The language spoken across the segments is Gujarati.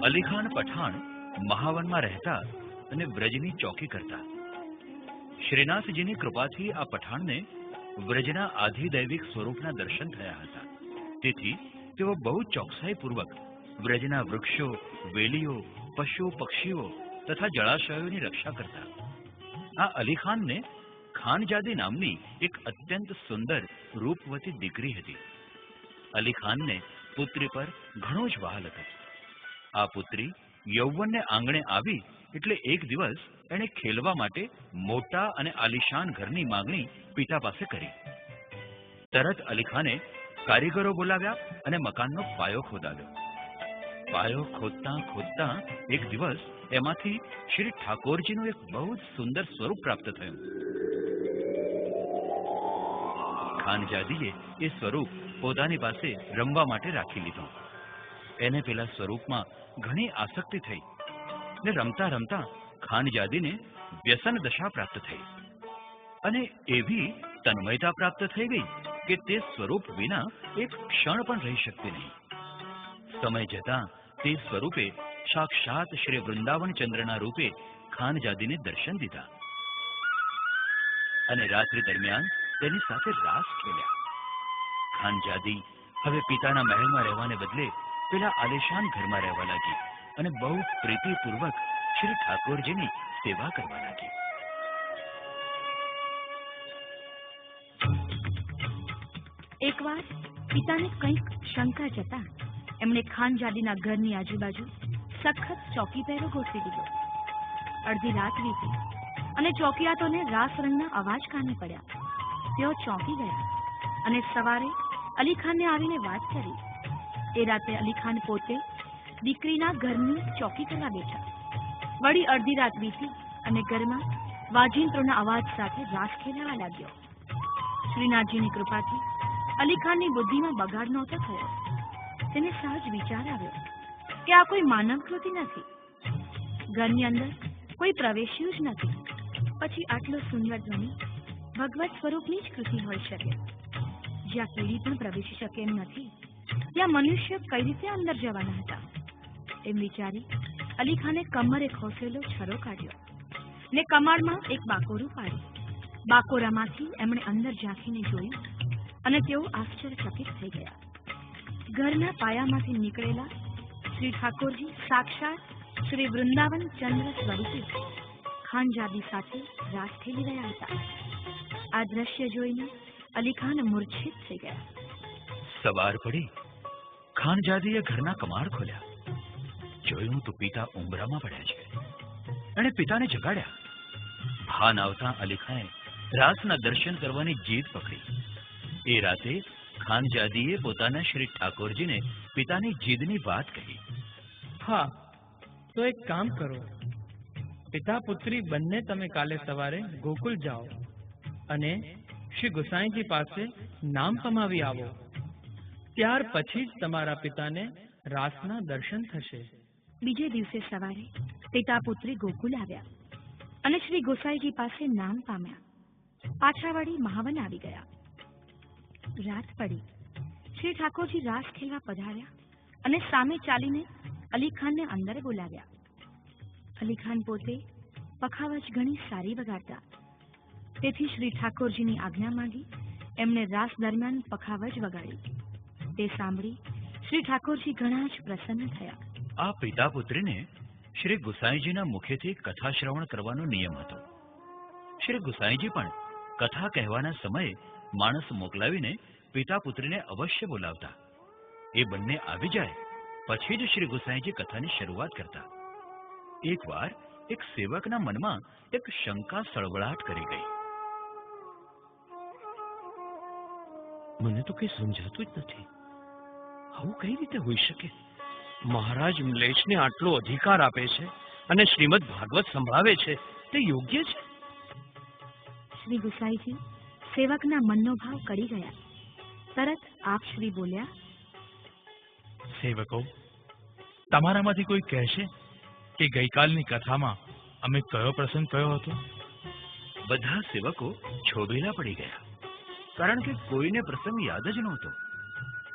અલીખાન પઠાણ મહાવનમાં રહેતા અને વ્રજની ચોકી કરતા. શ્રીનાથજીની કૃપાથી આ પઠાણને વ્રજના આધિદૈવિક સ્વરૂપના દર્શન થયા હતા. તેથી તેઓ બહુ ચોકસાઈપૂર્વક વ્રજના વૃક્ષો, વેલીઓ, પશુ પક્ષીઓ તથા જળાશયોની રક્ષા કરતા. આ અલીખાનને ખાનજાદી નામની એક અત્યંત સુંદર રૂપવતી દીકરી હતી. અલીખાનને પુત્રી પર ઘણો જ વહાલ હતો. આ પુત્રી યૌવનને આંગણે આવી એટલે એક દિવસ એણે ખેલવા માટે મોટા અને આલિશાન ઘરની માંગણી પિતા પાસે કરી. તરત અલીખાને કારીગરો બોલાવ્યા અને મકાનનો પાયો ખોદાવ્યો. પાયો ખોદતા ખોદતા એક દિવસ એમાંથી શ્રી ઠાકોરજીનું એક બહુ જ સુંદર સ્વરૂપ પ્રાપ્ત થયું. ખાનજાદીએ એ સ્વરૂપ પોતાની પાસે રમવા માટે રાખી લીધું. એને પેલા સ્વરૂપમાં ઘણી આસક્તિ થઈ ને રમતા રમતા ખાનજાદીને વ્યસન દશા પ્રાપ્ત થઈ અને એવી તન્મયતા પ્રાપ્ત થઈ ગઈ કે તે સ્વરૂપ વિના એક ક્ષણ પણ રહી શકતી નહીં. સમય જતાં તે સ્વરૂપે સાક્ષાત શ્રી વૃંદાવન ચંદ્રના રૂપે ખાનજાદીને દર્શન દીધા અને રાત્રિ દરમિયાન તેની સાથે રાસ ખેલ્યા. ખાનજાદી હવે પિતાના મહેલમાં રહેવાને બદલે પેલા આલિશાન ઘરમાં રહેવા લાગી અને બહુ પ્રીતિપૂર્વક શ્રી ઠાકોરજીની સેવા કરવા લાગી. એકવાર પિતાને કંઈક શંકા જતા એમણે ખાનજાદીના ઘરની આજુબાજુ સખત ચોકી પહેરો ગોઠવી દીધો. અડધી રાત વીતી અને ચોકિયાતોને રાસ રંગના અવાજ કાને પડ્યા. તેઓ ચોંકી ગયા અને સવારે અલીખાનને આવીને વાત કરી. એ રાતે અલીખાન પોતે દીકરીના ઘરની ચોકી કરવા બેઠા. વળી અડધી રાત વીતી અને ઘરમાં વાજિંત્રોના અવાજ સાથે રાસ ખેલાવા લાગ્યો. શ્રીનાથજીની કૃપાથી અલીખાનની બુદ્ધિમાં બગાડ નહોતો થયો. તેને સહજ વિચાર આવ્યો કે આ કોઈ માનવ કૃતિ નથી. ઘરની અંદર કોઈ પ્રવેશ્યું જ નથી. પછી આટલો સુંદર ધ્વનિ ભગવત સ્વરૂપની જ કૃતિ હોઈ શકે. જ્યાં કીડી પણ પ્રવેશી શકે એમ નથી, ત્યાં મનુષ્ય કઈ રીતે અંદર જવાના હતા એમ વિચારી અલીખાને કમરે ખોસેલો છરો કાઢ્યો ને કમાડમાં એક બાકોરું પાડી. બાકોરામાંથી એમણે અંદર ઝાંખીને જોયું અને તેઓ આશ્ચર્યચકિત થઈ ગયા. ઘરના પાયામાંથી નીકળેલા શ્રી ઠાકોરજી સાક્ષાત શ્રી વૃંદાવન ચંદ્ર સ્વરૂપે ખાનજાદી સાથે રાસ ખેલી રહ્યા હતા. આ દ્રશ્ય જોઈને અલીખાન મૂર્છિત થઈ ગયા. સવાર પડી ખાનજાદીએ ઘરના કમાડ ખોલ્યા. જોયું તો પિતા ઉંબરામાં પડ્યા છે. એણે પિતાને જગાડ્યા. ભાન આવતા અલીખાને રાસના દર્શન કરવાની જીદ પકડી. એ રાતે ખાનજાદીએ પોતાના શ્રી ઠાકોરજીને પિતાની જીદની વાત કહી. હા, તો એક કામ કરો, પિતા પુત્રી બંને તમે કાલે સવારે ગોકુલ જાઓ અને શ્રી ગુસાઈજી પાસે નામ કમાવી આવો. ત્યાર પછી જ તમારા પિતાને રાસના દર્શન થશે. બીજે દિવસે સવારે પિતા પુત્રી ગોકુલ આવ્યા અને શ્રી ગોસાઈજી પાસે નામ પામ્યા. પાછા વળી મહાવન આવી ગયા. રાત પડી. શ્રી ઠાકોરજી રાસ ખેલવા પધાર્યા અને સામે ચાલીને અલીખાનને અંદર બોલાવ્યા. અલીખાન પોતે પખાવજ ઘણી સારી વગાડતા. તેથી શ્રી ઠાકોરજીની આજ્ઞા માંગી એમણે રાસ દરમિયાન પખાવજ વગાડી. તે સાંભળી શ્રી ઠાકોરજી ઘણા જ પ્રસન્ન થયા. આ પિતા પુત્રીને શ્રી ગુસાઈજીના મુખેથી કથા શ્રવણ કરવાનો નિયમ હતો. શ્રી ગુસાઈજી પણ કથા કહેવાના સમયે માણસ મોકલાવીને પિતા પુત્રીને અવશ્ય બોલાવતા. એ બંને આવી જાય પછી જ શ્રી ગુસાઈજી કથાની શરૂઆત કરતા. એકવાર એક સેવકના મનમાં એક શંકા સળવળાટ કરી ગઈ. મને તો કઈ સમજાતું જ નથી. આવું કઈ રીતે હોઈ શકે? મહારાજ મ્લેચ્છને આટલો અધિકાર આપે છે અને શ્રીમદ ભાગવત સંભળાવે છે, તે યોગ્ય છે? શ્રી ગુસાઈજી સેવકના મનનો ભાવ કળી ગયા. તરત આપ શ્રી બોલ્યા, સેવકો, તમારામાંથી કોઈ કહેશે કે ગઈકાલની કથામાં અમે કયો પ્રસંગ કયો હતો? બધા સેવકો છોબેલા પડી ગયા, કારણ કે કોઈને પ્રસંગ યાદ જ નહોતો.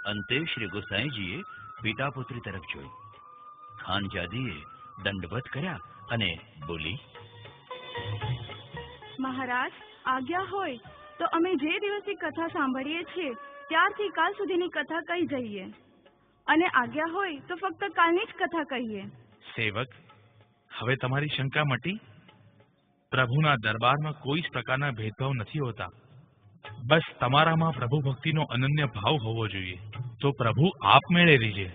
અંતે શ્રી ગુસાઈજીએ પિતા પુત્રી તરફ જોઈ. ખાનજાદીએ દંડવત કર્યા અને બોલી, મહારાજ, આજ્ઞા હોય તો અમે જે દિવસની કથા સાંભળીએ છીએ ત્યારથી કાલ સુધીની કથા કહી જઈએ, અને આજ્ઞા હોય તો ફક્ત કાલની જ કથા કહીએ. સેવક, હવે તમારી શંકા મટી? પ્રભુના દરબારમાં કોઈ જ પ્રકારના ભેદભાવ નથી હોતા. બસ તમારામાં પ્રભુ ભક્તિનો અનન્ય ભાવ હોવો જોઈએ, તો પ્રભુ આપમેળે રીઝે.